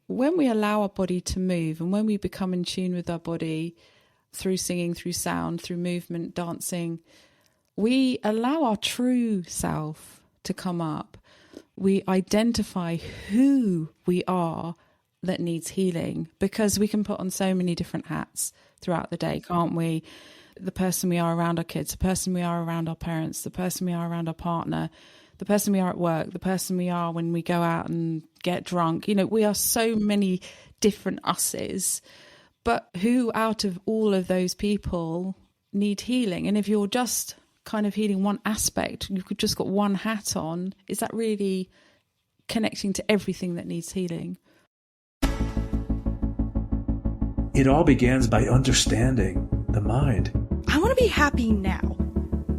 when we allow our body to move and when we become in tune with our body through singing, through sound, through movement, dancing, we allow our true self to come up. We identify who we are that needs healing, because we can put on so many different hats throughout the day, can't we? The person we are around our kids, the person we are around our parents, the person we are around our partner, the person we are at work, the person we are when we go out and get drunk. You know, we are so many different us's, but who out of all of those people need healing? And if you're just kind of healing one aspect, you've just got one hat on, is that really connecting to everything that needs healing? It all begins by understanding the mind. I want to be happy now.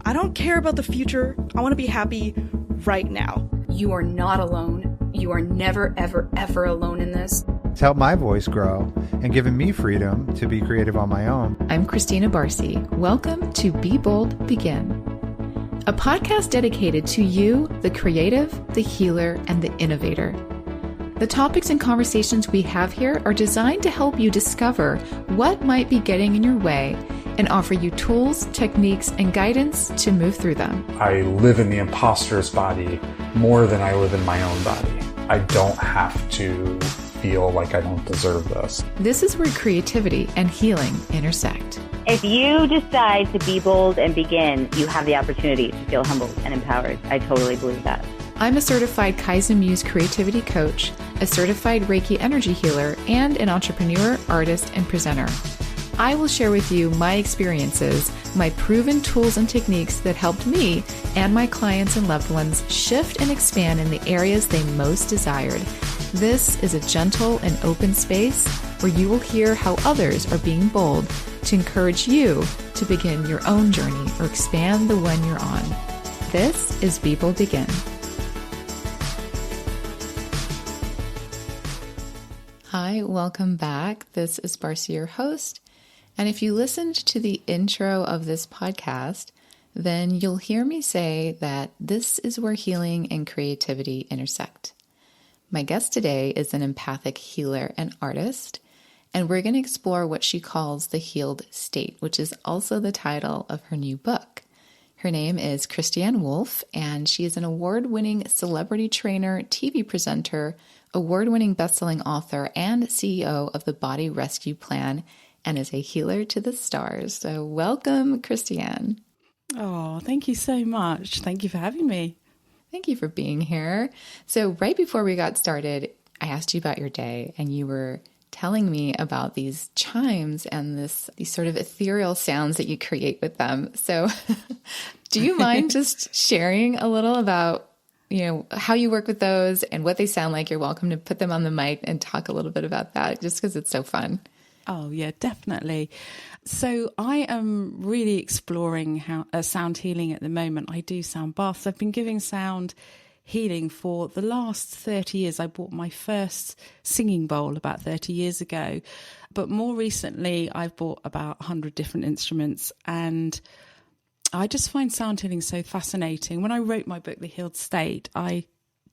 I don't care about the future. I want to be happy right now. You are not alone. You are never, ever, ever alone in this. It's helped my voice grow and given me freedom to be creative on my own. I'm Christina Barcy. Welcome to Be Bold, Begin, a podcast dedicated to you, the creative, the healer, and the innovator. The topics and conversations we have here are designed to help you discover what might be getting in your way and offer you tools, techniques, and guidance to move through them. I live in the imposter's body more than I live in my own body. I don't have to feel like I don't deserve this. This is where creativity and healing intersect. If you decide to be bold and begin, you have the opportunity to feel humbled and empowered. I totally believe that. I'm a certified Kaizen Muse creativity coach, a certified Reiki energy healer, and an entrepreneur, artist, and presenter. I will share with you my experiences, my proven tools and techniques that helped me and my clients and loved ones shift and expand in the areas they most desired. This is a gentle and open space where you will hear how others are being bold to encourage you to begin your own journey or expand the one you're on. This is Be Bold Begin. Hi, welcome back. This is Barcy, your host. And if you listened to the intro of this podcast, then you'll hear me say that this is where healing and creativity intersect. My guest today is an empathic healer and artist, and we're going to explore what she calls the healed state, which is also the title of her new book. Her name is Christianne Wolff, and she is an award-winning celebrity trainer, TV presenter, award-winning best-selling author, and CEO of the Body Rescue Plan, and is a healer to the stars. So welcome, Christianne. Oh, thank you so much. Thank you for having me. Thank you for being here. So right before we got started, I asked you about your day, and you were telling me about these chimes and these sort of ethereal sounds that you create with them. So do you mind just sharing a little about, how you work with those and what they sound like? You're welcome to put them on the mic and talk a little bit about that, just because it's so fun. Oh, yeah, definitely. So I am really exploring sound healing at the moment. I do sound baths. I've been giving sound healing for the last 30 years. I bought my first singing bowl about 30 years ago. But more recently, I've bought about 100 different instruments. And I just find sound healing so fascinating. When I wrote my book, The Healed State, I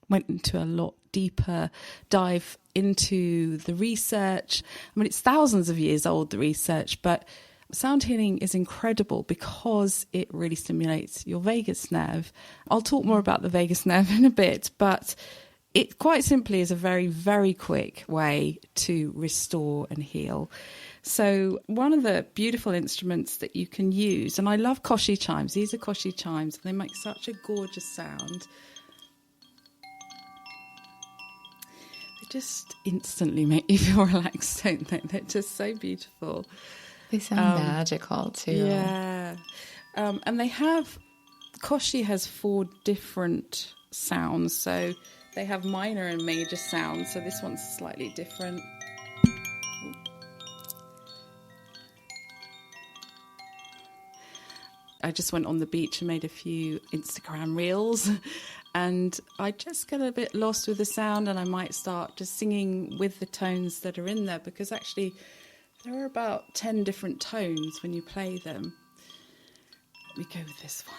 went into a lot deeper dive into the research. I mean, it's thousands of years old, the research, but sound healing is incredible because it really stimulates your vagus nerve. I'll talk more about the vagus nerve in a bit, but it quite simply is a very, very quick way to restore and heal. So one of the beautiful instruments that you can use, and I love koshi chimes. These are koshi chimes. They make such a gorgeous sound. Just instantly make you feel relaxed, don't they? They're just so beautiful. They sound magical too. Yeah. And koshi has 4 different sounds. So they have minor and major sounds. So this one's slightly different. I just went on the beach and made a few Instagram reels. And I just get a bit lost with the sound, and I might start just singing with the tones that are in there, because actually there are about 10 different tones when you play them. Let me go with this one.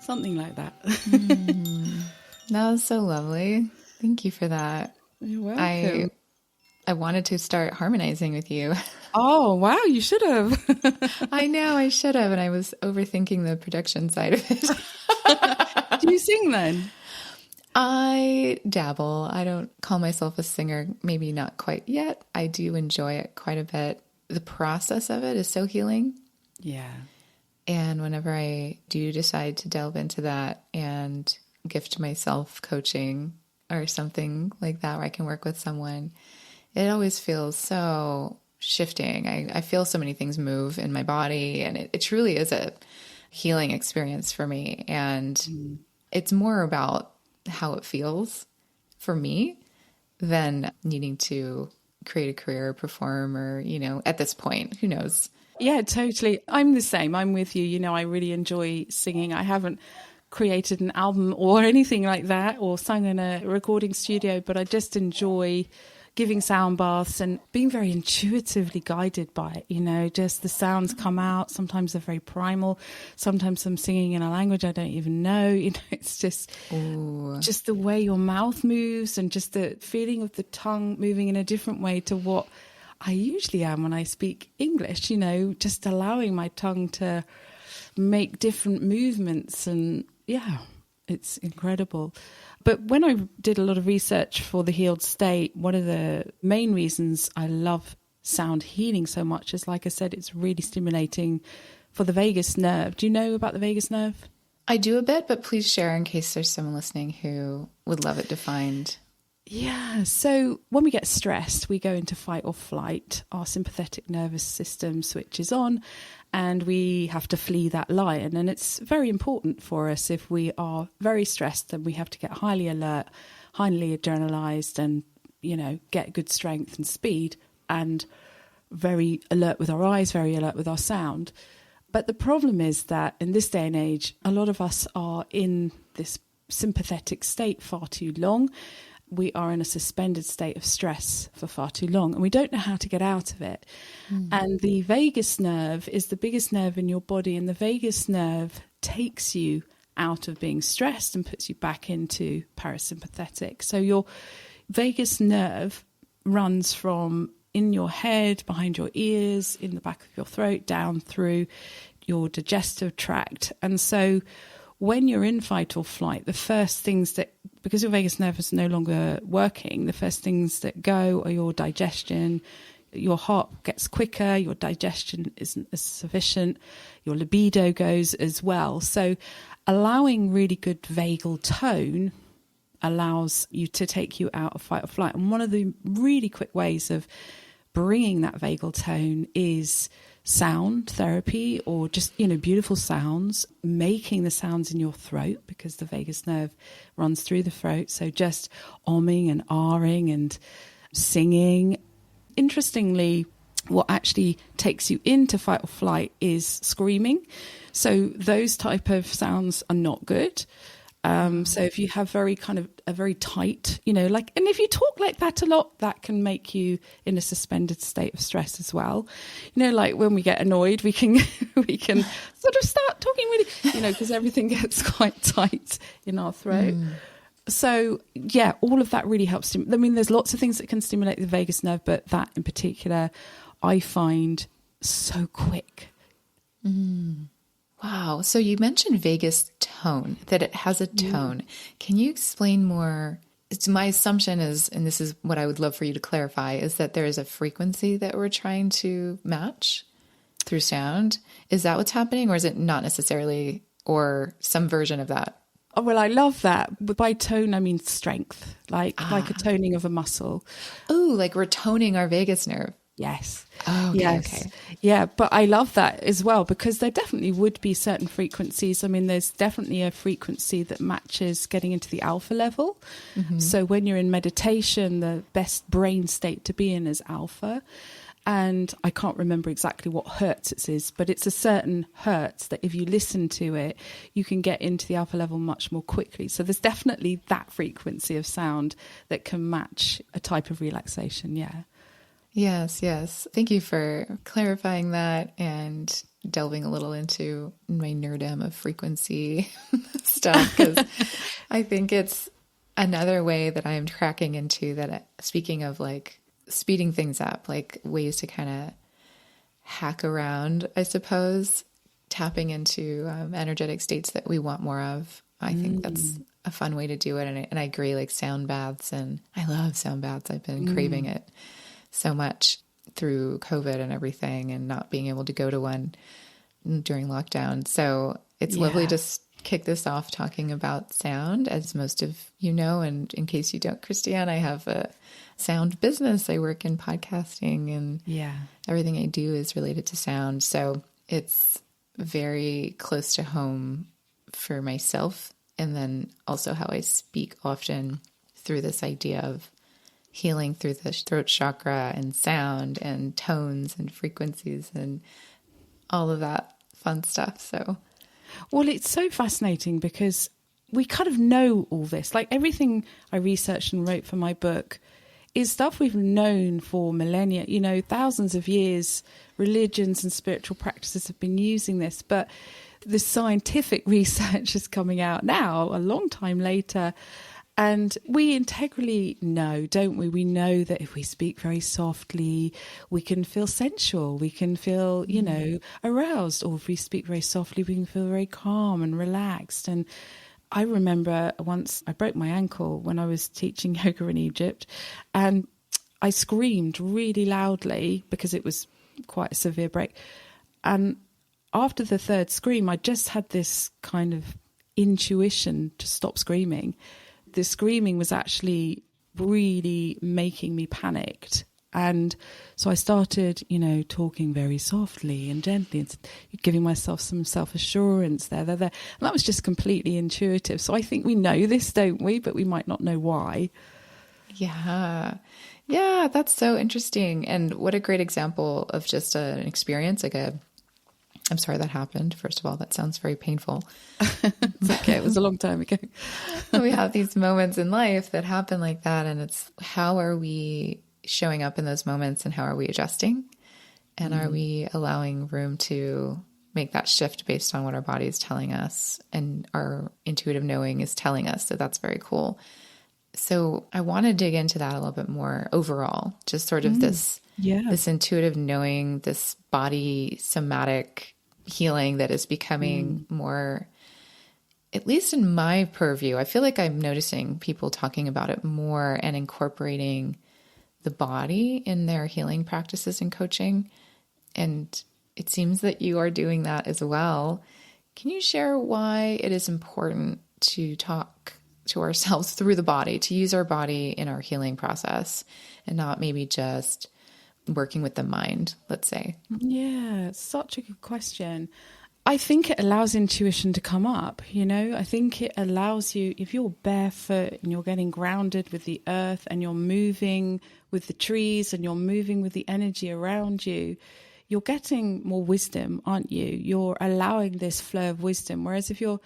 Something like that. That was so lovely. Thank you for that. You're welcome. I wanted to start harmonizing with you. Oh, wow, you should have. I know I should have, and I was overthinking the production side of it. Do you sing then? I dabble. I don't call myself a singer, maybe not quite yet. I do enjoy it quite a bit. The process of it is so healing. Yeah. And whenever I do decide to delve into that and gift myself coaching or something like that where I can work with someone, it always feels so shifting. I feel so many things move in my body, and it truly is a healing experience for me. And it's more about how it feels for me than needing to create a career or perform or, at this point, who knows? Yeah, totally. I'm the same. I'm with you. I really enjoy singing. I haven't created an album or anything like that or sung in a recording studio, but I just enjoy giving sound baths and being very intuitively guided by it. Just the sounds come out. Sometimes they're very primal. Sometimes I'm singing in a language I don't even know. It's just the way your mouth moves and just the feeling of the tongue moving in a different way to what I usually am when I speak English, just allowing my tongue to make different movements. And yeah, it's incredible. But when I did a lot of research for the healed state, one of the main reasons I love sound healing so much is, like I said, it's really stimulating for the vagus nerve. Do you know about the vagus nerve? I do a bit, but please share in case there's someone listening who would love it defined. Yeah, so when we get stressed, we go into fight or flight. Our sympathetic nervous system switches on and we have to flee that lion. And it's very important for us if we are very stressed, then we have to get highly alert, highly adrenalized and, get good strength and speed and very alert with our eyes, very alert with our sound. But the problem is that in this day and age, a lot of us are in this sympathetic state far too long. We are in a suspended state of stress for far too long and we don't know how to get out of it. And the vagus nerve is the biggest nerve in your body, and the vagus nerve takes you out of being stressed and puts you back into parasympathetic. So your vagus nerve runs from in your head, behind your ears, in the back of your throat, down through your digestive tract. And so when you're in fight or flight, the first things that, because your vagus nerve is no longer working, the first things that go are your digestion. Your heart gets quicker, your digestion isn't as sufficient, your libido goes as well. So allowing really good vagal tone allows you to take you out of fight or flight. And one of the really quick ways of bringing that vagal tone is sound therapy, or just, beautiful sounds, making the sounds in your throat, because the vagus nerve runs through the throat. So just omming and ahhing and singing. Interestingly, what actually takes you into fight or flight is screaming. So those type of sounds are not good. So if you have very tight, and if you talk like that a lot, that can make you in a suspended state of stress as well. Like when we get annoyed, we can sort of start talking really, because everything gets quite tight in our throat. So yeah, all of that really helps. There's lots of things that can stimulate the vagus nerve, but that in particular, I find so quick. Wow. So you mentioned vagus tone, that it has a tone. Can you explain more? My assumption is, and this is what I would love for you to clarify, is that there is a frequency that we're trying to match through sound. Is that what's happening, or is it not necessarily, or some version of that? Oh, well, I love that. But by tone, I mean strength, like a toning of a muscle. Oh, like we're toning our vagus nerve. Yes. Oh, okay, yes. okay. Yeah, but I love that as well, because there definitely would be certain frequencies. I mean, there's definitely a frequency that matches getting into the alpha level. Mm-hmm. So when you're in meditation, the best brain state to be in is alpha. And I can't remember exactly what hertz it is, but it's a certain hertz that if you listen to it, you can get into the alpha level much more quickly. So there's definitely that frequency of sound that can match a type of relaxation. Yeah. Yes, yes. Thank you for clarifying that and delving a little into my nerdum of frequency stuff, because I think it's another way that I'm tracking into that. Speaking of like speeding things up, like ways to kind of hack around, I suppose, tapping into energetic states that we want more of. I think that's a fun way to do it. And I agree, like sound baths, and I love sound baths. I've been craving it so much through COVID and everything, and not being able to go to one during lockdown. So it's lovely to kick this off talking about sound, as most of you know. And in case you don't, Christianne, I have a sound business. I work in podcasting, and everything I do is related to sound. So it's very close to home for myself. And then also how I speak often through this idea of healing through the throat chakra and sound and tones and frequencies and all of that fun stuff. So, well, it's so fascinating because we kind of know all this. Like everything I researched and wrote for my book is stuff we've known for millennia, you know, thousands of years. Religions and spiritual practices have been using this, but the scientific research is coming out now, a long time later. And we integrally know, don't we? We know that if we speak very softly, we can feel sensual. We can feel, you know, aroused. Or if we speak very softly, we can feel very calm and relaxed. And I remember once I broke my ankle when I was teaching yoga in Egypt. And I screamed really loudly because it was quite a severe break. And after the third scream, I just had this kind of intuition to stop screaming. The screaming was actually really making me panicked. And so I started, you know, talking very softly and gently and giving myself some self-assurance there. And that was just completely intuitive. So I think we know this, don't we? But we might not know why. Yeah. Yeah, that's so interesting. And what a great example of just an experience, like I'm sorry that happened. First of all, that sounds very painful. It's okay. It was a long time ago. We have these moments in life that happen like that. And it's how are we showing up in those moments, and how are we adjusting? And are we allowing room to make that shift based on what our body is telling us and our intuitive knowing is telling us? So that's very cool. So I want to dig into that a little bit more overall, just sort of this intuitive knowing, this body somatic healing that is becoming more, at least in my purview. I feel like I'm noticing people talking about it more and incorporating the body in their healing practices and coaching. And it seems that you are doing that as well. Can you share why it is important to talk to ourselves through the body, to use our body in our healing process, and not maybe just working with the mind, let's say? Yeah, such a good question. I think it allows intuition to come up, you know. I think it allows you, if you're barefoot and you're getting grounded with the earth and you're moving with the trees and you're moving with the energy around you, you're getting more wisdom, aren't you? You're allowing this flow of wisdom. Whereas if you're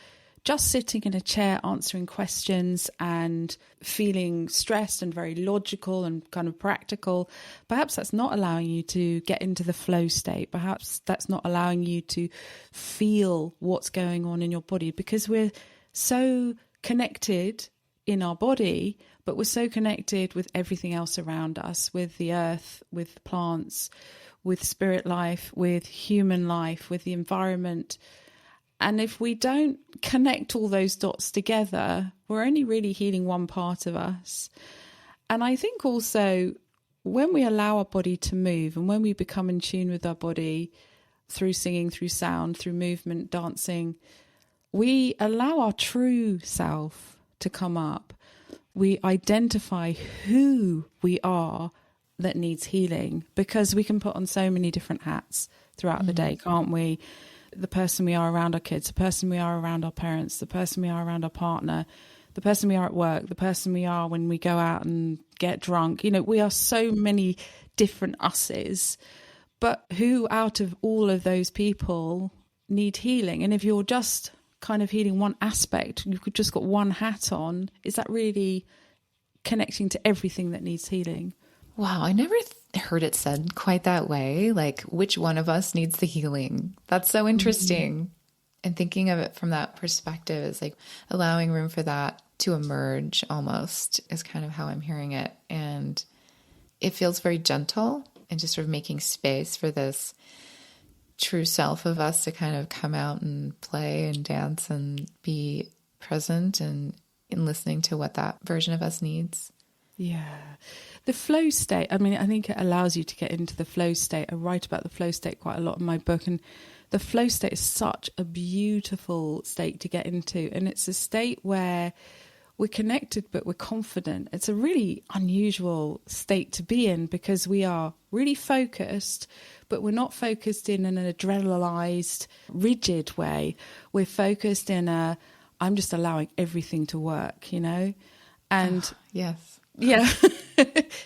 just sitting in a chair answering questions and feeling stressed and very logical and kind of practical, perhaps that's not allowing you to get into the flow state. Perhaps that's not allowing you to feel what's going on in your body, because we're so connected in our body, but we're so connected with everything else around us, with the earth, with the plants, with spirit life, with human life, with the environment. And if we don't connect all those dots together, we're only really healing one part of us. And I think also when we allow our body to move, and when we become in tune with our body through singing, through sound, through movement, dancing, we allow our true self to come up. We identify who we are that needs healing, because we can put on so many different hats throughout the day, can't we? The person we are around our kids, the person we are around our parents, the person we are around our partner, the person we are at work, the person we are when we go out and get drunk. We are so many different us's, but who out of all of those people need healing? And if you're just kind of healing one aspect, you've just got one hat on, is that really connecting to everything that needs healing? Wow, I never heard it said quite that way. Like, which one of us needs the healing? That's so interesting. And thinking of it from that perspective is like allowing room for that to emerge almost is kind of how I'm hearing it. And it feels very gentle and just sort of making space for this true self of us to kind of come out and play and dance and be present and in listening to what that version of us needs. Yeah. The flow state, I mean, I think it allows you to get into the flow state. I write about the flow state quite a lot in my book, and the flow state is such a beautiful state to get into. And it's a state where we're connected, but we're confident. It's a really unusual state to be in, because we are really focused, but we're not focused in an adrenalized, rigid way. We're focused in I'm just allowing everything to work, And yes. Yeah,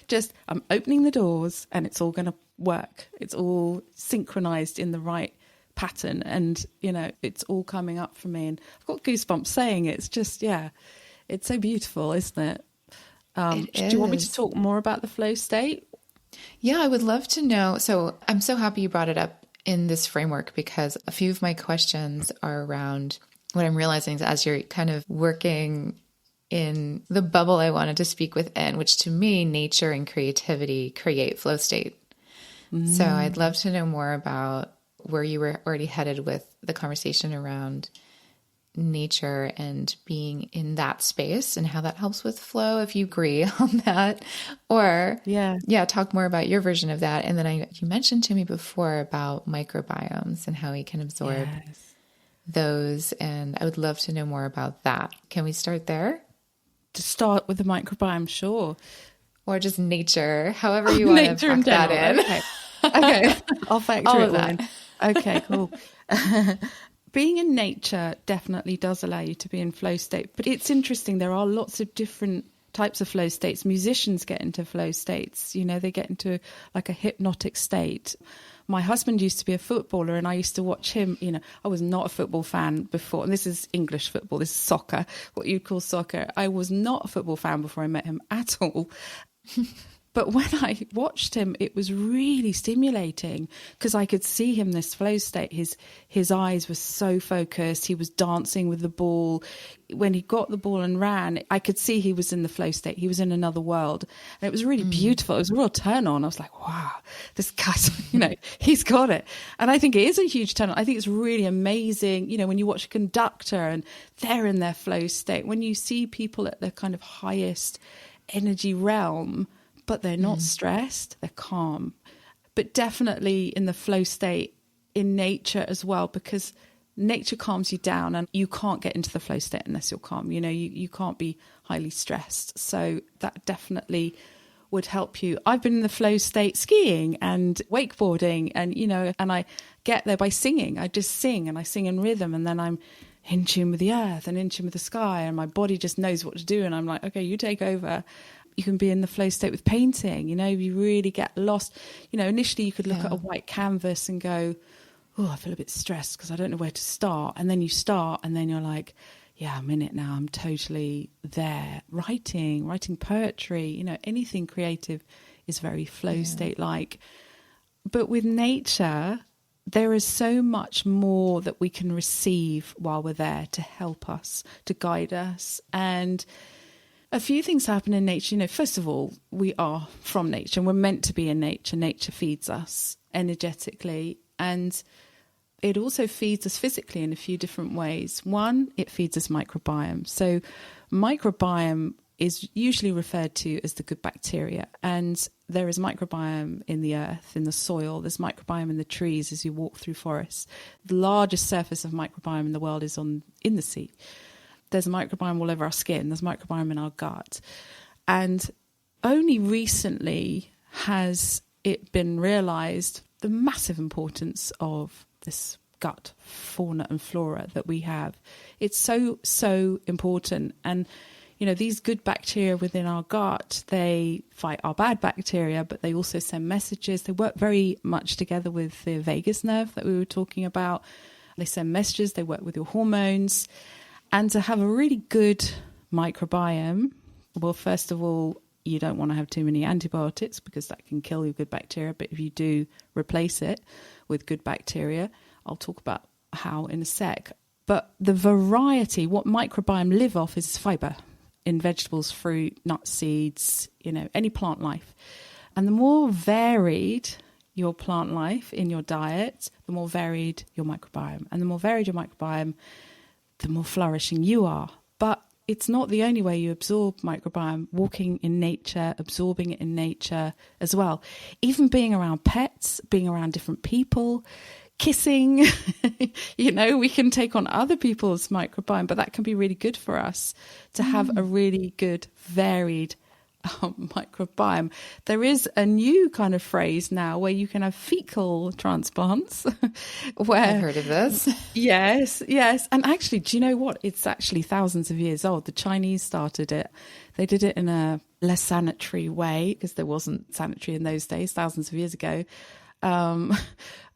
just I'm opening the doors and it's all going to work. It's all synchronized in the right pattern, and it's all coming up for me. And I've got goosebumps saying it. It's just, it's so beautiful, isn't it? Do you want me to talk more about the flow state? Yeah, I would love to know. So I'm so happy you brought it up in this framework, because a few of my questions are around what I'm realizing is, as you're kind of working in the bubble I wanted to speak within, which to me, nature and creativity create flow state. So I'd love to know more about where you were already headed with the conversation around nature and being in that space and how that helps with flow, if you agree on that. Or talk more about your version of that. And then you mentioned to me before about microbiomes and how we can absorb those. And I would love to know more about that. Can we start there? To start with the microbiome, sure. Or just nature, however you want to pack that in. Okay. I'll factor it all in. Okay, cool. Being in nature definitely does allow you to be in flow state. But it's interesting, there are lots of different types of flow states. Musicians get into flow states. They get into like a hypnotic state. My husband used to be a footballer, and I used to watch him. I was not a football fan before. And this is English football. This is soccer, what you'd call soccer. I was not a football fan before I met him at all. But when I watched him, it was really stimulating, because I could see him in this flow state. His eyes were so focused. He was dancing with the ball. When he got the ball and ran, I could see he was in the flow state. He was in another world. And it was really beautiful. It was a real turn on. I was like, wow, this guy's, he's got it. And I think it is a huge turn on. I think it's really amazing, when you watch a conductor and they're in their flow state. When you see people at their kind of highest energy realm, but they're not stressed, they're calm. But definitely in the flow state in nature as well, because nature calms you down, and you can't get into the flow state unless you're calm. You can't be highly stressed. So that definitely would help you. I've been in the flow state skiing and wakeboarding, and, and I get there by singing. I just sing, and I sing in rhythm, and then I'm in tune with the earth and in tune with the sky, and my body just knows what to do. And I'm like, okay, you take over. You can be in the flow state with painting, you really get lost. Initially you could look at a white canvas and go, oh, I feel a bit stressed because I don't know where to start. And then you start, and then you're like, yeah, I'm in it now. I'm totally there. Writing poetry, anything creative is very flow state-like. But with nature, there is so much more that we can receive while we're there to help us, to guide us. And a few things happen in nature. First of all, we are from nature, and we're meant to be in nature. Nature feeds us energetically, and it also feeds us physically in a few different ways. One, it feeds us microbiome. So microbiome is usually referred to as the good bacteria. And there is microbiome in the earth, in the soil. There's microbiome in the trees as you walk through forests. The largest surface of microbiome in the world is in the sea. There's a microbiome all over our skin. There's microbiome in our gut. And only recently has it been realized the massive importance of this gut fauna and flora that we have. It's so important. And these good bacteria within our gut, they fight our bad bacteria, but they also send messages. They work very much together with the vagus nerve that we were talking about. They send messages, they work with your hormones. And to have a really good microbiome, well, first of all, you don't want to have too many antibiotics because that can kill your good bacteria. But if you do replace it with good bacteria, I'll talk about how in a sec. But the variety, what microbiome live off is fiber in vegetables, fruit, nuts, seeds, any plant life. And the more varied your plant life in your diet, the more varied your microbiome. And the more varied your microbiome, the more flourishing you are. But it's not the only way you absorb microbiome. Walking in nature, absorbing it in nature as well. Even being around pets, being around different people, kissing, we can take on other people's microbiome, but that can be really good for us to have a really good, varied microbiome. There is a new kind of phrase now where you can have fecal transplants. Where I've heard of this. Yes. And actually, do you know what? It's actually thousands of years old. The Chinese started it. They did it in a less sanitary way because there wasn't sanitary in those days, thousands of years ago.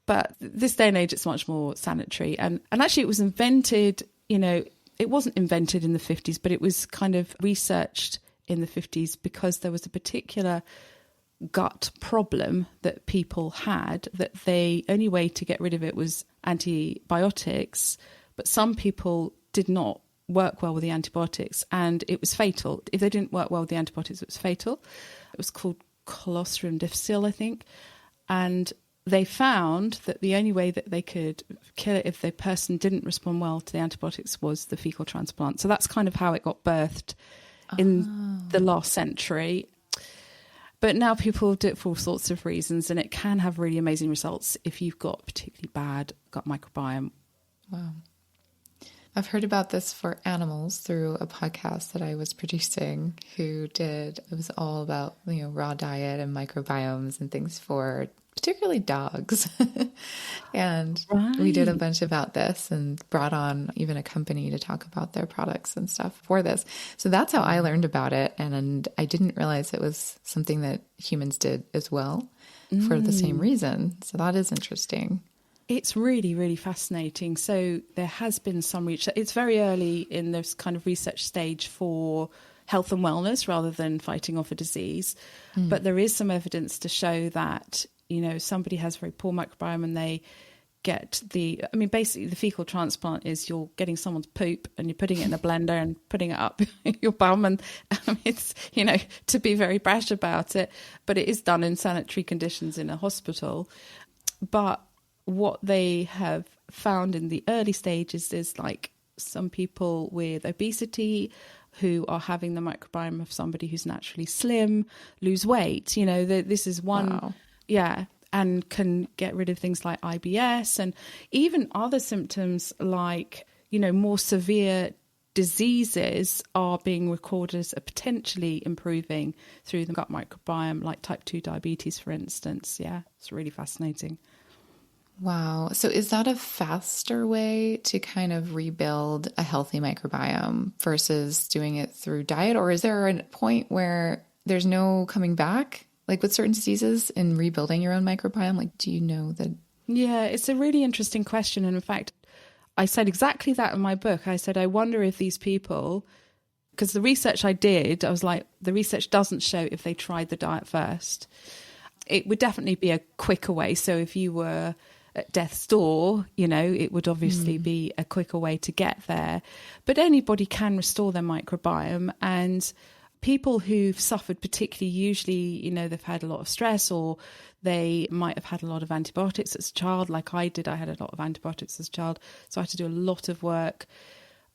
But this day and age, it's much more sanitary. And actually, it was invented, it wasn't invented in the 50s, but it was kind of researched in the 50s because there was a particular gut problem that people had, that the only way to get rid of it was antibiotics. But some people did not work well with the antibiotics and it was fatal. If they didn't work well with the antibiotics, it was fatal. It was called Colostrum difficile, I think. And they found that the only way that they could kill it if the person didn't respond well to the antibiotics was the fecal transplant. So that's kind of how it got birthed in the last century. But now people do it for all sorts of reasons, and it can have really amazing results if you've got particularly bad gut microbiome. Wow. I've heard about this for animals through a podcast that I was producing it was all about, raw diet and microbiomes and things for particularly dogs. And we did a bunch about this and brought on even a company to talk about their products and stuff for this. So that's how I learned about it. And I didn't realize it was something that humans did as well for the same reason. So that is interesting. It's really, really fascinating. So there has been some research. It's very early in this kind of research stage for health and wellness rather than fighting off a disease. But there is some evidence to show that, somebody has very poor microbiome and they get basically the fecal transplant is you're getting someone's poop and you're putting it in a blender and putting it up your bum. And it's, to be very brash about it, but it is done in sanitary conditions in a hospital. But what they have found in the early stages is like some people with obesity who are having the microbiome of somebody who's naturally slim lose weight. This is one, Wow. Yeah, and can get rid of things like IBS and even other symptoms like, more severe diseases are being recorded as potentially improving through the gut microbiome, like type 2 diabetes, for instance. Yeah, it's really fascinating. Wow. So is that a faster way to kind of rebuild a healthy microbiome versus doing it through diet? Or is there a point where there's no coming back? Like with certain diseases in rebuilding your own microbiome, like, do you know that? Yeah, it's a really interesting question. And in fact, I said exactly that in my book. I said, I wonder if these people, because the research I did, I was like, the research doesn't show if they tried the diet first. It would definitely be a quicker way. So if you were at death's door, it would obviously be a quicker way to get there. But anybody can restore their microbiome. And people who've suffered particularly, usually, they've had a lot of stress or they might have had a lot of antibiotics as a child, like I did. I had a lot of antibiotics as a child, so I had to do a lot of work.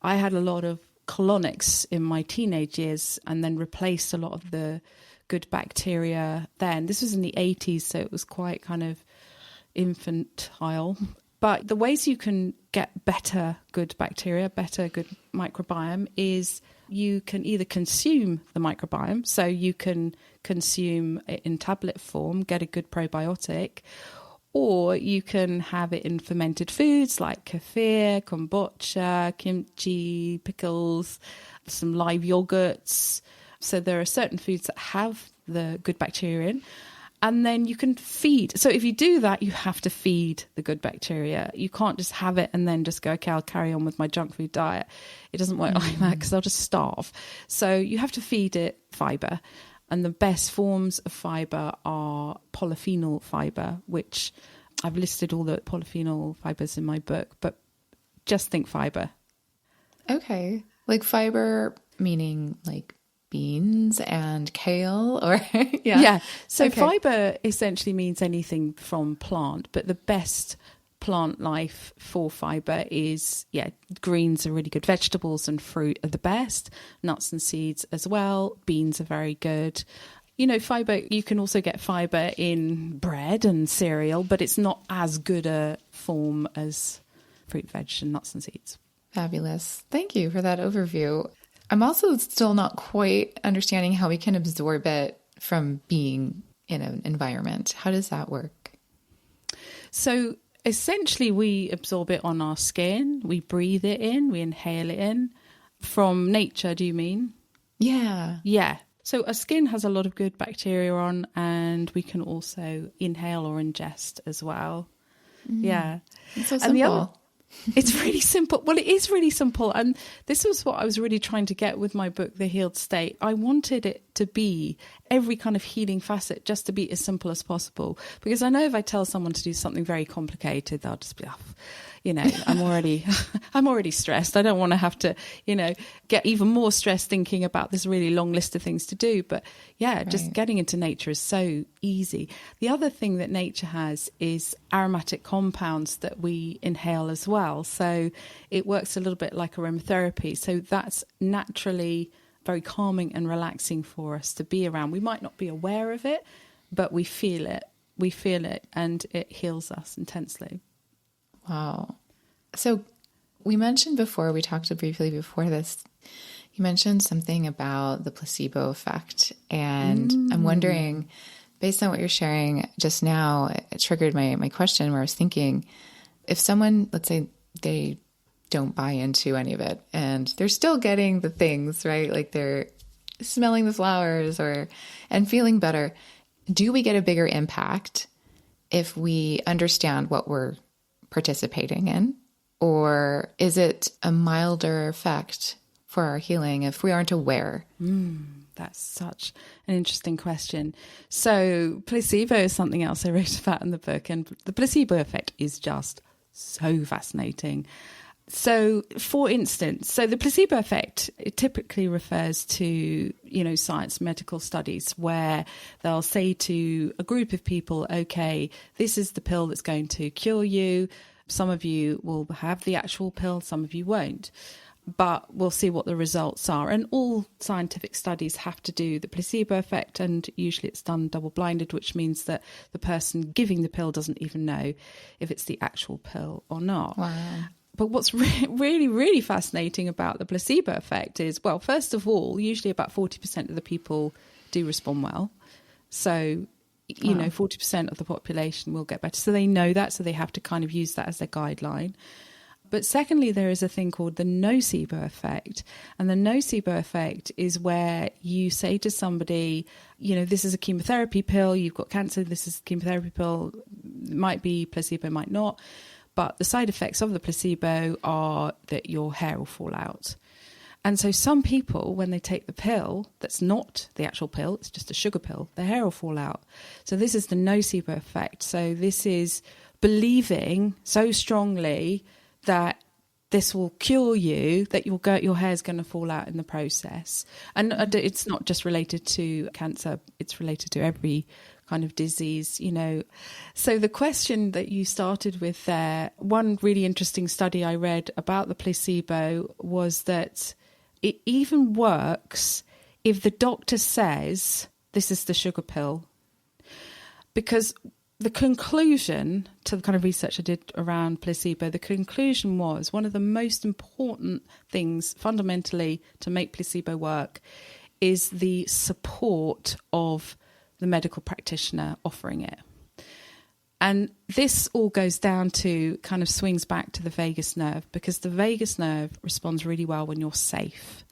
I had a lot of colonics in my teenage years and then replaced a lot of the good bacteria then. This was in the 80s, so it was quite kind of infantile. But the ways you can get better good bacteria, better good microbiome, is you can either consume the microbiome, so you can consume it in tablet form, get a good probiotic, or you can have it in fermented foods like kefir, kombucha, kimchi, pickles, some live yogurts. So there are certain foods that have the good bacteria in. And then you can feed. So if you do that, you have to feed the good bacteria. You can't just have it and then just go, okay, I'll carry on with my junk food diet. It doesn't work like that because I'll just starve. So you have to feed it fibre. And the best forms of fibre are polyphenol fibre, which I've listed all the polyphenol fibres in my book, but just think fibre. Okay. Like fibre meaning like beans and kale or yeah. So fibre essentially means anything from plant, but the best plant life for fibre is, greens are really good. Vegetables and fruit are the best. Nuts and seeds as well. Beans are very good. You know, fibre, you can also get fibre in bread and cereal, but it's not as good a form as fruit, veg and nuts and seeds. Fabulous. Thank you for that overview. I'm also still not quite understanding how we can absorb it from being in an environment. How does that work? So essentially we absorb it on our skin. We breathe it in. We inhale it in. From nature, do you mean? Yeah. Yeah. So our skin has a lot of good bacteria on, and we can also inhale or ingest as well. Yeah. It's so simple. It's really simple. Well, it is really simple. And this was what I was really trying to get with my book, The Healed State. I wanted it to be every kind of healing facet just to be as simple as possible. Because I know if I tell someone to do something very complicated, they'll just be, I'm already stressed. I don't want to have to, get even more stressed thinking about this really long list of things to do. But just getting into nature is so easy. The other thing that nature has is aromatic compounds that we inhale as well. So it works a little bit like aromatherapy. So that's naturally very calming and relaxing for us to be around. We might not be aware of it, but we feel it. We feel it, and it heals us intensely. Wow. So we mentioned before, we talked briefly before this, you mentioned something about the placebo effect. And I'm wondering, based on what you're sharing just now, it triggered my question where I was thinking, if someone, let's say they don't buy into any of it and they're still getting the things, right? Like they're smelling the flowers and feeling better. Do we get a bigger impact if we understand what we're participating in? Or is it a milder effect for our healing if we aren't aware? That's such an interesting question. So placebo is something else I wrote about in the book, and the placebo effect is just so fascinating. So, for instance, the placebo effect, it typically refers to, science medical studies where they'll say to a group of people, okay, this is the pill that's going to cure you. Some of you will have the actual pill, some of you won't. But we'll see what the results are. And all scientific studies have to do the placebo effect, and usually it's done double-blinded, which means that the person giving the pill doesn't even know if it's the actual pill or not. Wow. But what's really, really fascinating about the placebo effect is, well, first of all, usually about 40% of the people do respond well. So, 40% of the population will get better. So they know that, so they have to kind of use that as their guideline. But secondly, there is a thing called the nocebo effect. And the nocebo effect is where you say to somebody, this is a chemotherapy pill, you've got cancer, this is a chemotherapy pill, it might be placebo, might not. But the side effects of the placebo are that your hair will fall out. And so some people, when they take the pill, that's not the actual pill, it's just a sugar pill, their hair will fall out. So this is the nocebo effect. So this is believing so strongly that this will cure you, that your hair is going to fall out in the process. And it's not just related to cancer, it's related to every kind of disease, So the question that you started with there, one really interesting study I read about the placebo was that it even works if the doctor says this is the sugar pill. Because the conclusion to the kind of research I did around placebo, the conclusion was one of the most important things fundamentally to make placebo work is the support of the medical practitioner offering it. And this all goes down to, kind of swings back to the vagus nerve, because the vagus nerve responds really well when you're safe.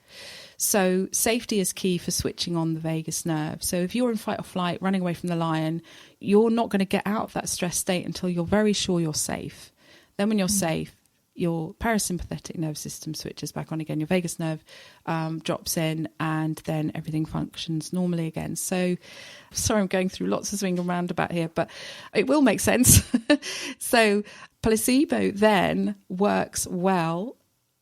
So safety is key for switching on the vagus nerve. So if you're in fight or flight, running away from the lion, you're not going to get out of that stress state until you're very sure you're safe. Then when you're safe, your parasympathetic nervous system switches back on again. Your vagus nerve drops in, and then everything functions normally again. So, sorry, I'm going through lots of swing and roundabout here, but it will make sense. So placebo then works well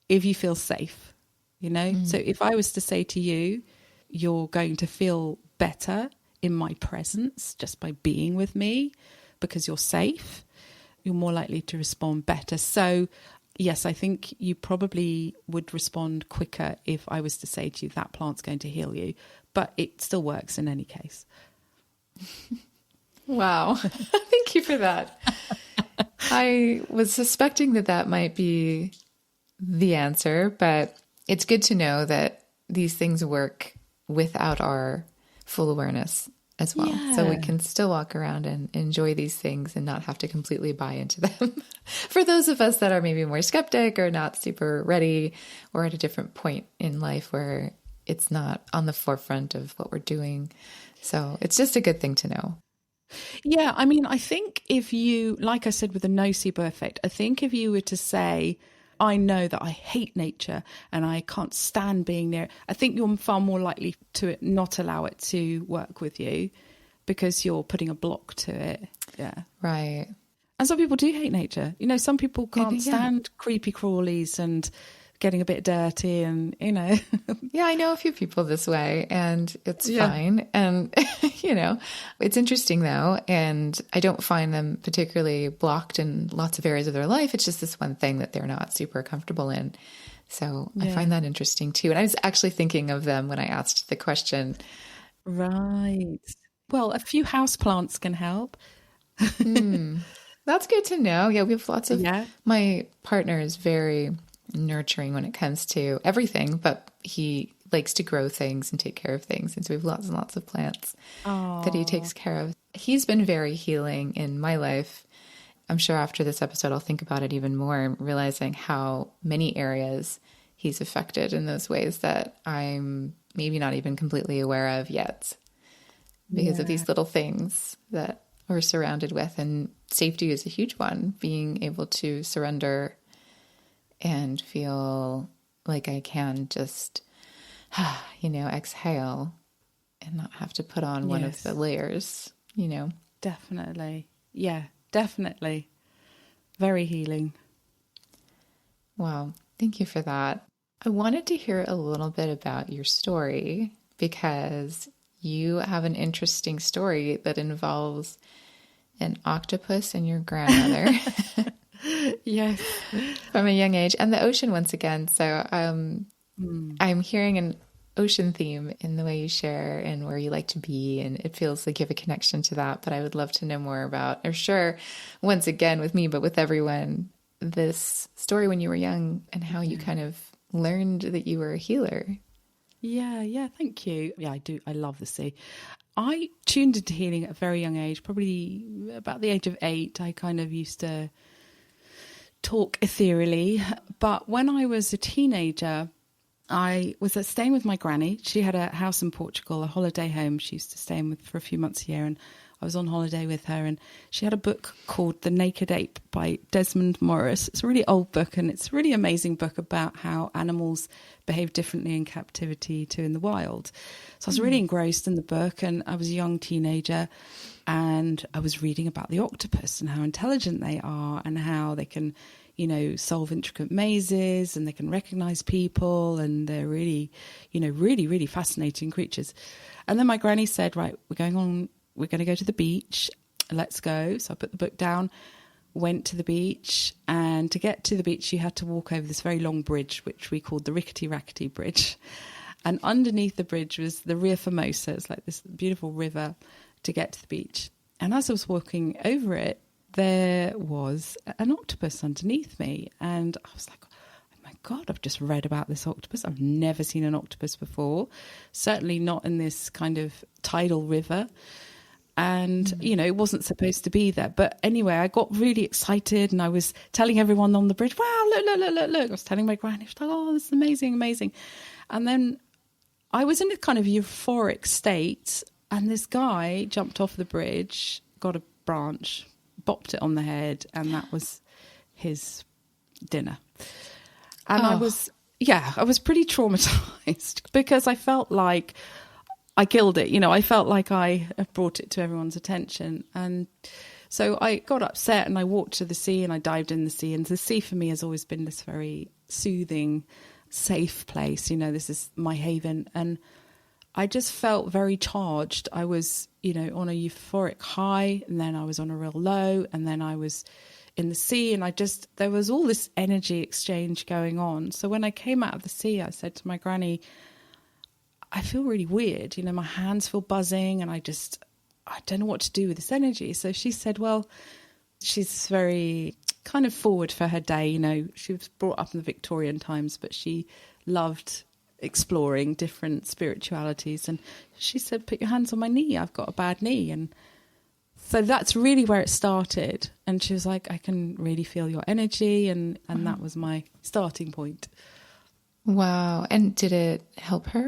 if you feel safe, you know? So if I was to say to you, you're going to feel better in my presence just by being with me because you're safe, you're more likely to respond better. So yes, I think you probably would respond quicker if I was to say to you that plant's going to heal you, but it still works in any case. Wow. Thank you for that. I was suspecting that might be the answer, but it's good to know that these things work without our full awareness as well. Yeah. So we can still walk around and enjoy these things and not have to completely buy into them. For those of us that are maybe more skeptic or not super ready, or at a different point in life where it's not on the forefront of what we're doing. So it's just a good thing to know. Yeah, I mean, I think if you, like I said with the nocebo effect, I think if you were to say, I know that I hate nature and I can't stand being near it, I think you're far more likely to not allow it to work with you because you're putting a block to it. Yeah. Right. And some people do hate nature. You know, some people can't stand creepy crawlies and getting a bit dirty and, you know. Yeah, I know a few people this way and it's fine. And, you know, it's interesting though. And I don't find them particularly blocked in lots of areas of their life. It's just this one thing that they're not super comfortable in. So I find that interesting too. And I was actually thinking of them when I asked the question. Right. Well, a few houseplants can help. That's good to know. Yeah, we have lots of, my partner is very nurturing when it comes to everything, but he likes to grow things and take care of things. And so we have lots and lots of plants that he takes care of. He's been very healing in my life. I'm sure after this episode, I'll think about it even more, realizing how many areas he's affected in those ways that I'm maybe not even completely aware of yet because of these little things that we're surrounded with. And safety is a huge one, being able to surrender and feel like I can just, you know, exhale and not have to put on one of the layers, you know. Definitely. Yeah, definitely. Very healing. Wow. Thank you for that. I wanted to hear a little bit about your story because you have an interesting story that involves an octopus and your grandmother. Yes. From a young age. And the ocean once again. So I'm hearing an ocean theme in the way you share and where you like to be. And it feels like you have a connection to that. But I would love to know more about, or share once again with me, but with everyone, this story when you were young and how you kind of learned that you were a healer. Yeah. Thank you. Yeah, I do. I love the sea. I tuned into healing at a very young age, probably about the age of 8. I kind of used to talk ethereally. But when I was a teenager, I was staying with my granny. She had a house in Portugal, a holiday home she used to stay in with for a few months a year. And I was on holiday with her, and she had a book called The Naked Ape by Desmond Morris. It's a really old book, and it's a really amazing book about how animals behave differently in captivity to in the wild. So I was really engrossed in the book, and I was a young teenager, and I was reading about the octopus and how intelligent they are and how they can, you know, solve intricate mazes and they can recognize people, and they're really, you know, really, really fascinating creatures. And then my granny said, right, we're going to go to the beach. Let's go. So I put the book down. went to the beach, and to get to the beach you had to walk over this very long bridge, which we called the Rickety Rackety Bridge. And underneath the bridge was the Rio Famosa. It's like this beautiful river to get to the beach. And as I was walking over it, there was an octopus underneath me. And I was like, oh my God, I've just read about this octopus. I've never seen an octopus before, certainly not in this kind of tidal river. And, you know, it wasn't supposed to be there. But anyway, I got really excited and I was telling everyone on the bridge, wow, look. I was telling my granny, she was like, oh, this is amazing, amazing. And then I was in a kind of euphoric state, and this guy jumped off the bridge, got a branch, bopped it on the head, and that was his dinner. And I was pretty traumatized because I felt like I killed it. You know, I felt like I brought it to everyone's attention. And so I got upset and I walked to the sea and I dived in the sea. And the sea for me has always been this very soothing, safe place. You know, this is my haven. And I just felt very charged. I was, you know, on a euphoric high, and then I was on a real low, and then I was in the sea, and there was all this energy exchange going on. So when I came out of the sea, I said to my granny, I feel really weird. You know, my hands feel buzzing, and I don't know what to do with this energy. So she said, well, she's very kind of forward for her day. You know, she was brought up in the Victorian times, but she loved exploring different spiritualities. And she said, put your hands on my knee. I've got a bad knee. And so that's really where it started. And she was like, I can really feel your energy. And that was my starting point. Wow. And did it help her?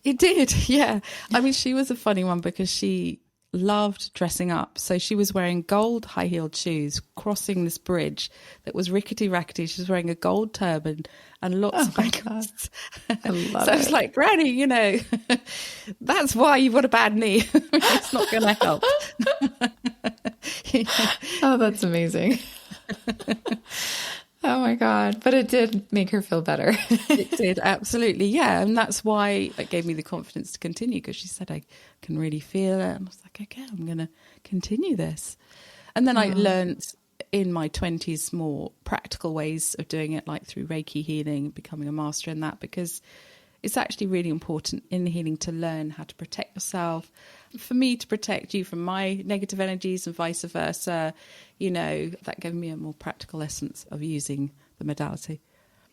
It did, yeah. I mean, she was a funny one because she loved dressing up. So she was wearing gold high-heeled shoes, crossing this bridge that was rickety-rackety. She was wearing a gold turban and lots of bangles. I love so it. I was like, Granny, you know, that's why you've got a bad knee. It's not going to help. Oh, that's amazing. Oh my God. But it did make her feel better. It did, absolutely. Yeah. And that's why it gave me the confidence to continue, because she said, I can really feel it. And I was like, okay, I'm going to continue this. And then I learned in my 20s more practical ways of doing it, like through Reiki healing, becoming a master in that, because it's actually really important in healing to learn how to protect yourself. For me, to protect you from my negative energies and vice versa, you know, that gave me a more practical essence of using the modality.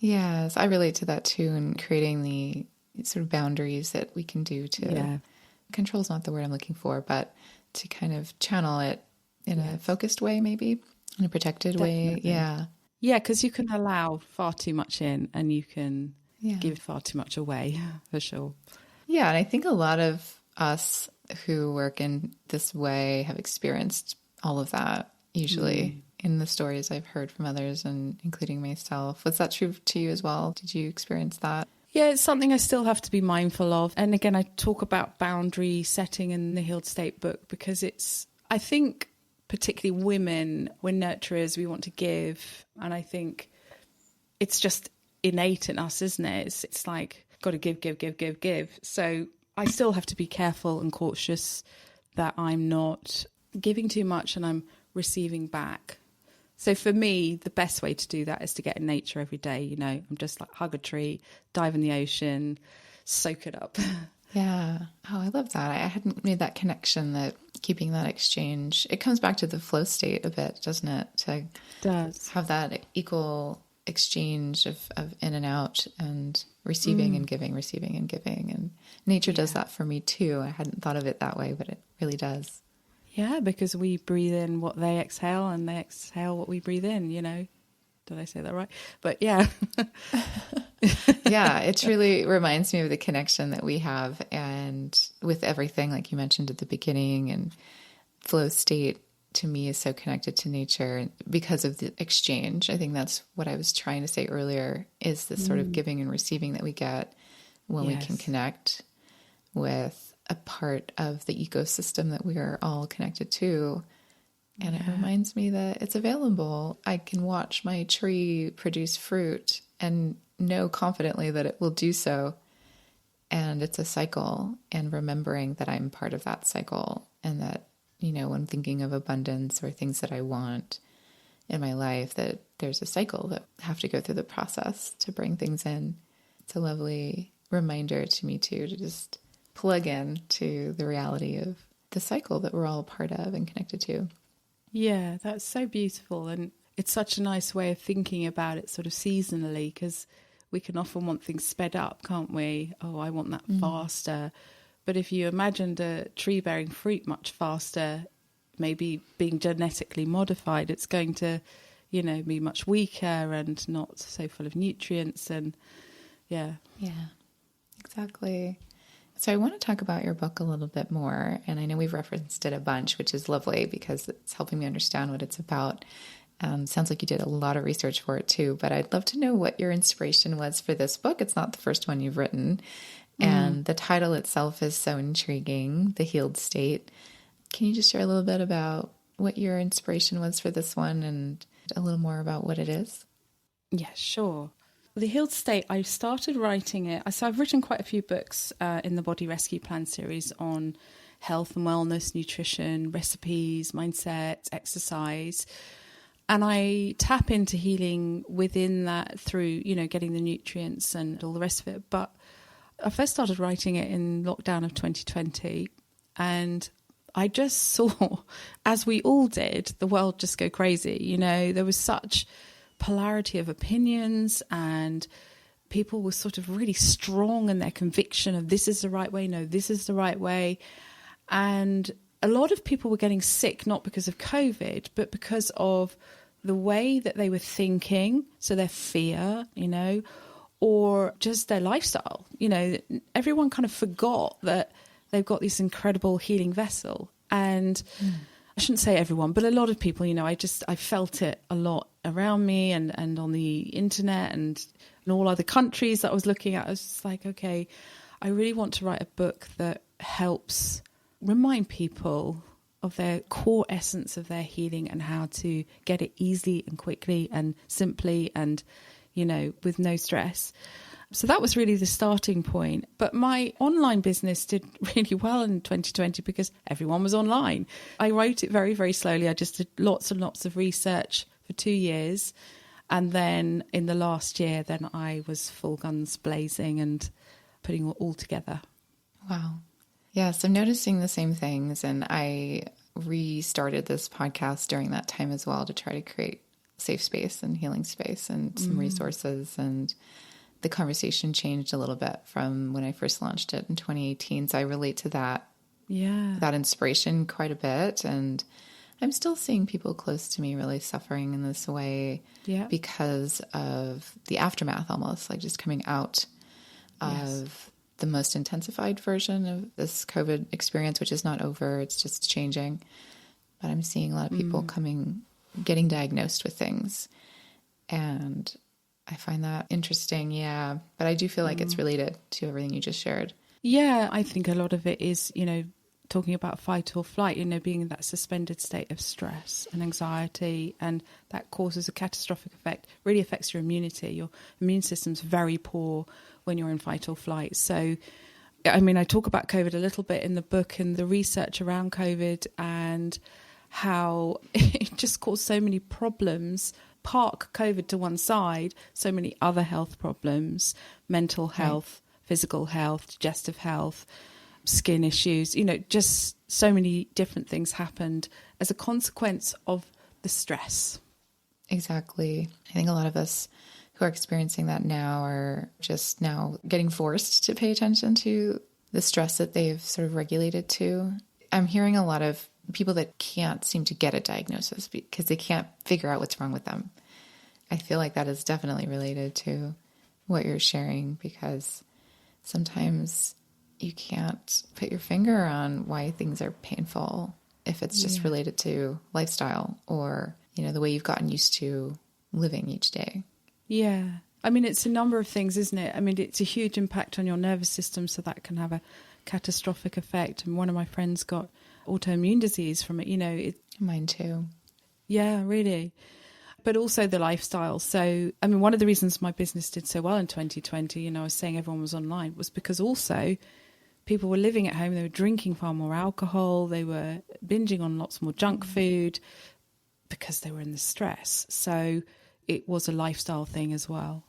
Yes, I relate to that too, and creating the sort of boundaries that we can do to control is not the word I'm looking for, but to kind of channel it in a focused way, maybe in a protected way. Yeah. Yeah, because you can allow far too much in and you can give far too much away, for sure. Yeah, and I think a lot of us who work in this way have experienced all of that, usually in the stories I've heard from others, and including myself. Was that true to you as well? Did you experience that? Yeah, it's something I still have to be mindful of. And again, I talk about boundary setting in the Healed State book because it's, I think, particularly women, we're nurturers, we want to give. And I think it's just innate in us, isn't it? It's like, got to give. So I still have to be careful and cautious that I'm not giving too much and I'm receiving back. So for me, the best way to do that is to get in nature every day. You know, I'm just like hug a tree, dive in the ocean, soak it up. Yeah. Oh, I love that. I hadn't made that connection, that keeping that exchange. It comes back to the flow state a bit, doesn't it? To have that equal exchange of in and out and receiving and giving. And nature does that for me too. I hadn't thought of it that way, but it really does. Yeah, because we breathe in what they exhale and they exhale what we breathe in, you know. Did I say that right? But yeah. Yeah, it truly reminds me of the connection that we have, and with everything, like you mentioned at the beginning, and flow state to me is so connected to nature because of the exchange. I think that's what I was trying to say earlier, is this sort of giving and receiving that we get when we can connect with a part of the ecosystem that we are all connected to. And it reminds me that it's available. I can watch my tree produce fruit and know confidently that it will do so. And it's a cycle, and remembering that I'm part of that cycle, and that, you know, when thinking of abundance or things that I want, in my life, that there's a cycle that I have to go through the process to bring things in. It's a lovely reminder to me too, to just plug in to the reality of the cycle that we're all a part of and connected to. Yeah, that's so beautiful. And it's such a nice way of thinking about it sort of seasonally, because we can often want things sped up, can't we? Oh, I want that faster. But if you imagined a tree bearing fruit much faster, maybe being genetically modified, it's going to, be much weaker and not so full of nutrients. And yeah, exactly. So I want to talk about your book a little bit more. And I know we've referenced it a bunch, which is lovely because it's helping me understand what it's about. Sounds like you did a lot of research for it too, but I'd love to know what your inspiration was for this book. It's not the first one you've written. And the title itself is so intriguing, The Healed State. Can you just share a little bit about what your inspiration was for this one and a little more about what it is? Yeah, sure. The Healed State, I started writing it. So I've written quite a few books in the Body Rescue Plan series on health and wellness, nutrition, recipes, mindset, exercise. And I tap into healing within that through, getting the nutrients and all the rest of it. But I first started writing it in lockdown of 2020. And I just saw, as we all did, the world just go crazy. There was such polarity of opinions, and people were sort of really strong in their conviction of this is the right way, no, this is the right way. And a lot of people were getting sick, not because of COVID, but because of the way that they were thinking, so their fear, or just their lifestyle. Everyone kind of forgot that they've got this incredible healing vessel. And I shouldn't say everyone, but a lot of people, I felt it a lot around me and on the internet and in all other countries that I was looking at. I was just like, okay, I really want to write a book that helps remind people of their core essence of their healing and how to get it easily and quickly and simply and, with no stress. So that was really the starting point. But my online business did really well in 2020 because everyone was online. I wrote it very, very slowly. I just did lots and lots of research for 2 years. And then in the last year, then I was full guns blazing and putting it all together. Wow. Yeah, so noticing the same things. And I restarted this podcast during that time as well to try to create safe space and healing space and some resources. And the conversation changed a little bit from when I first launched it in 2018. So I relate to that, that inspiration quite a bit. And I'm still seeing people close to me really suffering in this way because of the aftermath, almost like just coming out of the most intensified version of this COVID experience, which is not over. It's just changing. But I'm seeing a lot of people getting diagnosed with things. And I find that interesting. Yeah. But I do feel like it's related to everything you just shared. Yeah. I think a lot of it is, talking about fight or flight, being in that suspended state of stress and anxiety, and that causes a catastrophic effect, really affects your immunity. Your immune system's very poor when you're in fight or flight. So, I talk about COVID a little bit in the book and the research around COVID and how it just caused so many problems. Park COVID to one side, so many other health problems, mental health, physical health, digestive health, skin issues, just so many different things happened as a consequence of the stress. Exactly. I think a lot of us who are experiencing that now are just now getting forced to pay attention to the stress that they've sort of regulated to. I'm hearing a lot of people that can't seem to get a diagnosis because they can't figure out what's wrong with them. I feel like that is definitely related to what you're sharing, because sometimes you can't put your finger on why things are painful if it's just related to lifestyle or, the way you've gotten used to living each day. Yeah. It's a number of things, isn't it? It's a huge impact on your nervous system, so that can have a catastrophic effect. And one of my friends got autoimmune disease from it, Mine too. Yeah, really. But also the lifestyle. So, one of the reasons my business did so well in 2020, I was saying everyone was online, was because also people were living at home. They were drinking far more alcohol. They were binging on lots more junk food. because they were in the stress. So it was a lifestyle thing as well.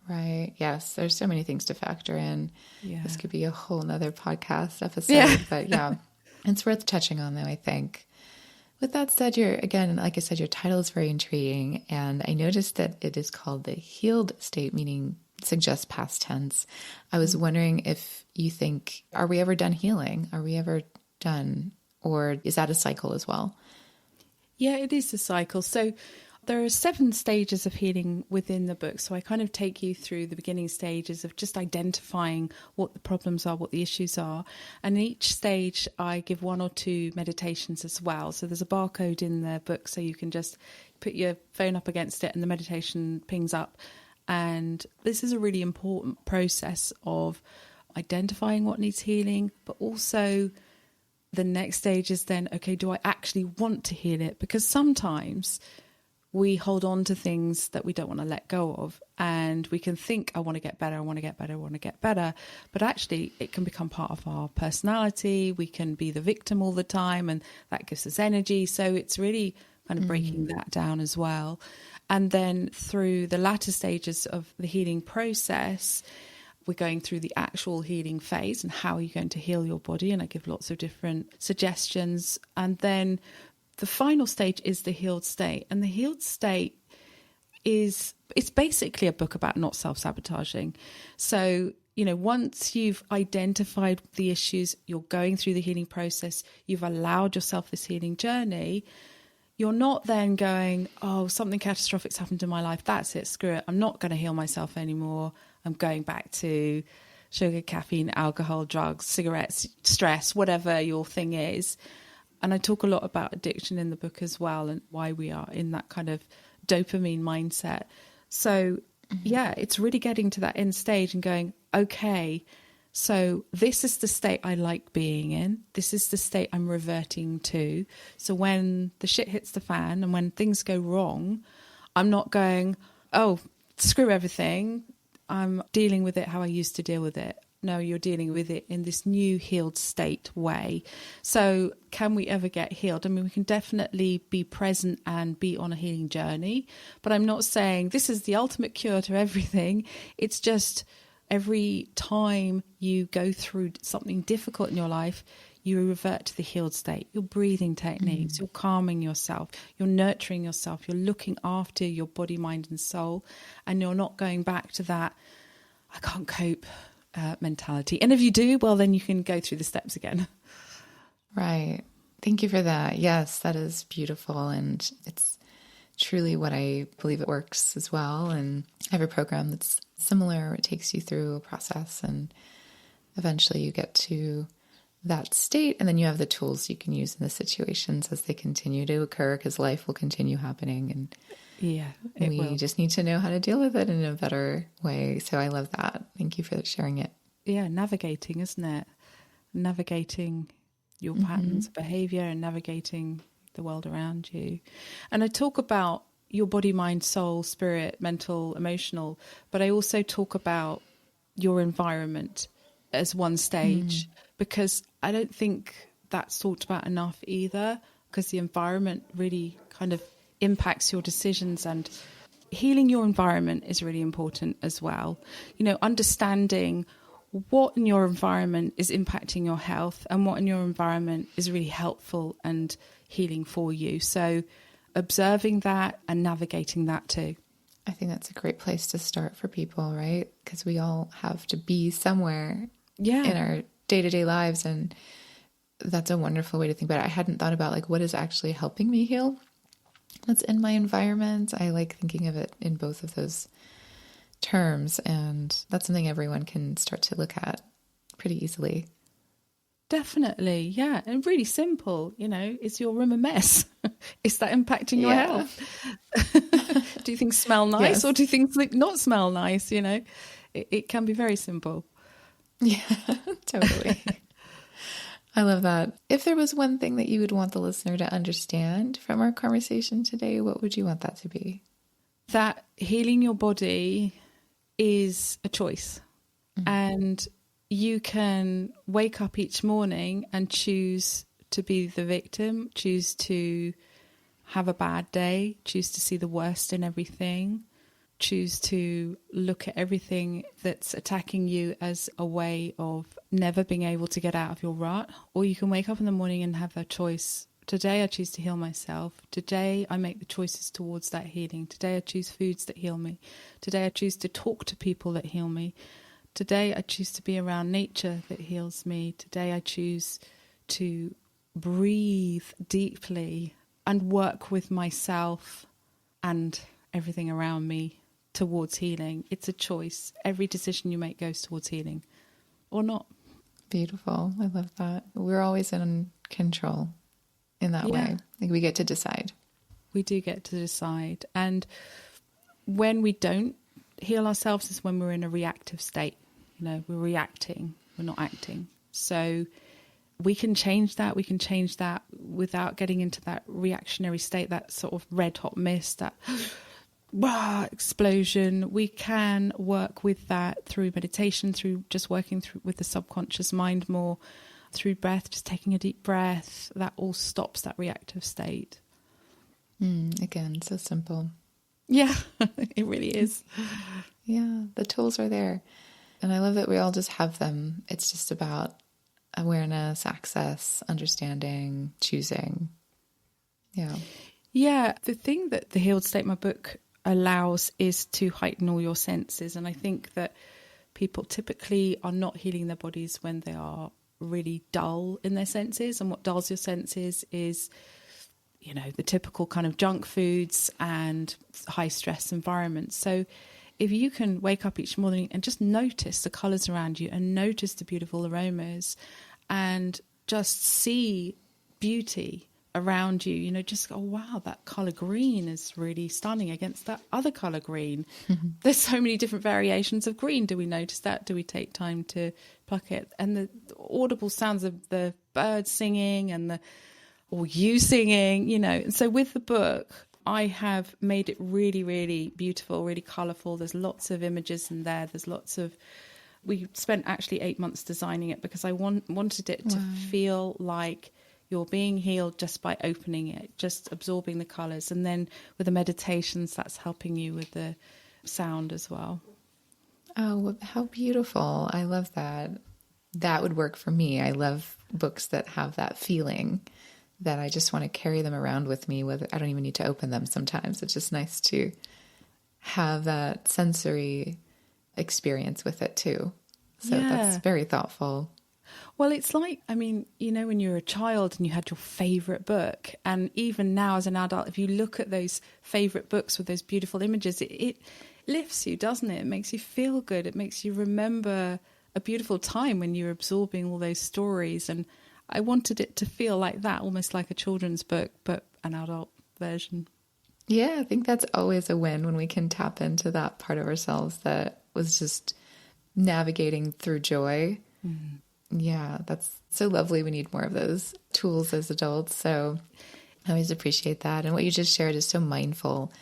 Right. Yes. There's so many things to factor in. Yeah. This could be a whole nother podcast episode, Yeah. but yeah, it's worth touching on though, I think. With that said, again, like I said, your title is very intriguing. And I noticed that it is called the healed state, meaning suggests past tense. I was wondering if you think, are we ever done healing? Are we ever done? Or is that a cycle as well? Yeah, it is a cycle. So there are 7 stages of healing within the book. So I kind of take you through the beginning stages of just identifying what the problems are, what the issues are. And in each stage, I give 1 or 2 meditations as well. So there's a barcode in the book, so you can just put your phone up against it and the meditation pings up. And this is a really important process of identifying what needs healing, but also the next stage is then, okay, do I actually want to heal it? Because sometimes we hold on to things that we don't want to let go of, and we can think, I want to get better, I want to get better, I want to get better. But actually it can become part of our personality. We can be the victim all the time, and that gives us energy. So it's really kind of breaking that down as well. And then through the latter stages of the healing process, we're going through the actual healing phase and how are you going to heal your body. And I give lots of different suggestions. And then the final stage is the healed state. And the healed state it's basically a book about not self-sabotaging. So, once you've identified the issues, you're going through the healing process, you've allowed yourself this healing journey, you're not then going, oh, something catastrophic's happened in my life. That's it. Screw it. I'm not going to heal myself anymore. I'm going back to sugar, caffeine, alcohol, drugs, cigarettes, stress, whatever your thing is. And I talk a lot about addiction in the book as well, and why we are in that kind of dopamine mindset. So yeah, it's really getting to that end stage and going, okay, so this is the state I like being in. This is the state I'm reverting to. So when the shit hits the fan and when things go wrong, I'm not going, oh, screw everything. I'm dealing with it how I used to deal with it. No, you're dealing with it in this new healed state way. So can we ever get healed? I mean, we can definitely be present and be on a healing journey, but I'm not saying this is the ultimate cure to everything. It's just every time you go through something difficult in your life, you revert to the healed state. Your breathing techniques, you're calming yourself, you're nurturing yourself, you're looking after your body, mind and soul, and you're not going back to that, I can't cope mentality. And if you do, well, then you can go through the steps again. Right. Thank you for that. Yes, that is beautiful. And it's truly what I believe it works as well. And I have a program that's similar. It takes you through a process and eventually you get to that state. And then you have the tools you can use in the situations as they continue to occur, because life will continue happening. And yeah, we just need to know how to deal with it in a better way. So I love that. Thank you for sharing it. Yeah, navigating, isn't it? Navigating your patterns of behavior and navigating the world around you. And I talk about your body, mind, soul, spirit, mental, emotional, but I also talk about your environment as one stage, because I don't think that's talked about enough either, because the environment really kind of impacts your decisions, and healing your environment is really important as well. Understanding what in your environment is impacting your health and what in your environment is really helpful and healing for you. So observing that and navigating that too. I think that's a great place to start for people, right? Because we all have to be somewhere in our day-to-day lives. And that's a wonderful way to think about it. I hadn't thought about what is actually helping me heal that's in my environment. I like thinking of it in both of those terms. And that's something everyone can start to look at pretty easily. Definitely. Yeah. And really simple, is your room a mess? Is that impacting your health? Do things smell nice or do things not smell nice? It can be very simple. Yeah, totally. I love that. If there was one thing that you would want the listener to understand from our conversation today, what would you want that to be? That healing your body is a choice. And you can wake up each morning and choose to be the victim, choose to have a bad day, choose to see the worst in everything, choose to look at everything that's attacking you as a way of never being able to get out of your rut. Or you can wake up in the morning and have that choice. Today I choose to heal myself. Today I make the choices towards that healing. Today I choose foods that heal me. Today I choose to talk to people that heal me. Today I choose to be around nature that heals me. Today I choose to breathe deeply and work with myself and everything around me towards healing. It's a choice. Every decision you make goes towards healing or not. Beautiful. I love that. We're always in control in that way. Like we get to decide. We do get to decide. And when we don't heal ourselves is when we're in a reactive state. You know, we're reacting, we're not acting. So we can change that. We can change that without getting into that reactionary state, that sort of red hot mist, that explosion. We can work with that through meditation, through just working through with the subconscious mind more, through breath, just taking a deep breath. That all stops that reactive state. Again, so simple. Yeah, it really is. Yeah, the tools are there. And I love that we all just have them. It's just about awareness, access, understanding, choosing. Yeah. Yeah. The thing that the Healed State, my book, allows is to heighten all your senses. And I think that people typically are not healing their bodies when they are really dull in their senses. And what dulls your senses is, you know, the typical kind of junk foods and high stress environments. So if you can wake up each morning and just notice the colours around you and notice the beautiful aromas and just see beauty around you, you know, just, oh, wow, that colour green is really stunning against that other colour green. Mm-hmm. There's so many different variations of green. Do we notice that? Do we take time to pluck it? And the audible sounds of the birds singing or you singing, you know. And so with the book, I have made it really, really beautiful, really colourful. There's lots of images in there. We spent actually 8 months designing it because I wanted it to feel like you're being healed just by opening it, just absorbing the colours. And then with the meditations, that's helping you with the sound as well. Oh, how beautiful. I love that. That would work for me. I love books that have that feeling that I just want to carry them around with me. I don't even need to open them sometimes. It's just nice to have that sensory experience with it too. So that's very thoughtful. Well, it's like, I mean, you know, when you were a child and you had your favourite book, and even now as an adult, if you look at those favourite books with those beautiful images, it lifts you, doesn't it? It makes you feel good. It makes you remember a beautiful time when you were absorbing all those stories. And I wanted it to feel like that, almost like a children's book, but an adult version. Yeah, I think that's always a win when we can tap into that part of ourselves that was just navigating through joy. Mm-hmm. Yeah, that's so lovely. We need more of those tools as adults. So I always appreciate that. And what you just shared is so mindful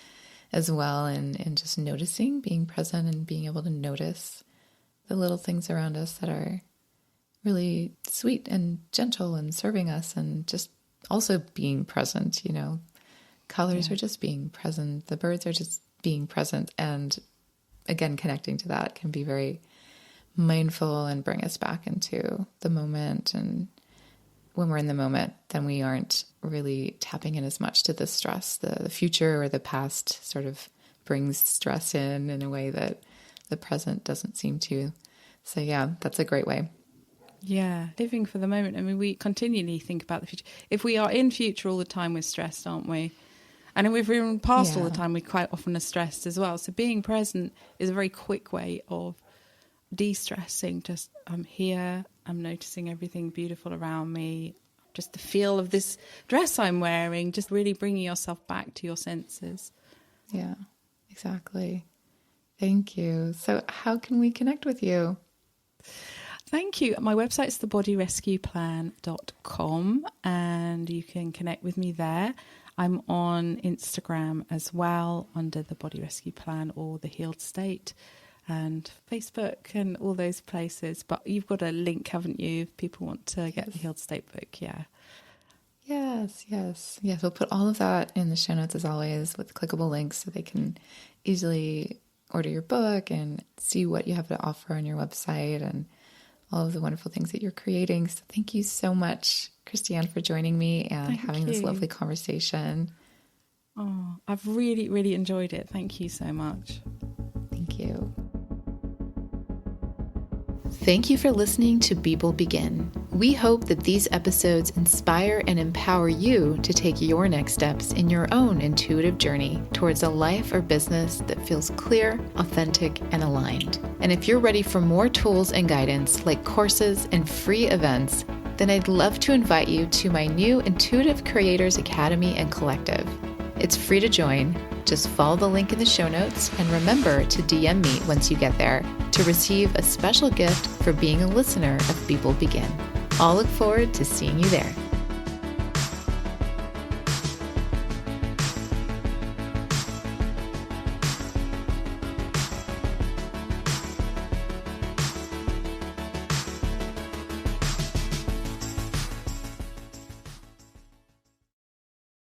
as well. And just noticing, being present and being able to notice the little things around us that are really sweet and gentle and serving us, and just also being present, you know, colors are just being present. The birds are just being present. And again, connecting to that can be very mindful and bring us back into the moment. And when we're in the moment, then we aren't really tapping in as much to the stress. The future or the past sort of brings stress in a way that the present doesn't seem to. So yeah, that's a great way. Yeah, living for the moment. I mean, we continually think about the future. If we are in future all the time, we're stressed, aren't we? And if we're in past all the time, we quite often are stressed as well. So being present is a very quick way of de-stressing. Just, I'm here, I'm noticing everything beautiful around me, just the feel of this dress I'm wearing, just really bringing yourself back to your senses. Yeah, exactly. Thank you. So how can we connect with you? Thank you. My website's thebodyrescueplan.com, and you can connect with me there. I'm on Instagram as well under the Body Rescue Plan or the Healed State, and Facebook and all those places. But you've got a link, haven't you, if people want to get the Healed State book? Yeah. Yeah, Yes. We'll put all of that in the show notes as always with clickable links so they can easily order your book and see what you have to offer on your website and all of the wonderful things that you're creating. So thank you so much, Christianne, for joining me and having this lovely conversation. Oh, I've really, really enjoyed it. Thank you so much. Thank you. Thank you for listening to People Begin. We hope that these episodes inspire and empower you to take your next steps in your own intuitive journey towards a life or business that feels clear, authentic, and aligned. And if you're ready for more tools and guidance like courses and free events, then I'd love to invite you to my new Intuitive Creators Academy and Collective. It's free to join. Just follow the link in the show notes and remember to DM me once you get there to receive a special gift for being a listener of People Begin. I'll look forward to seeing you there.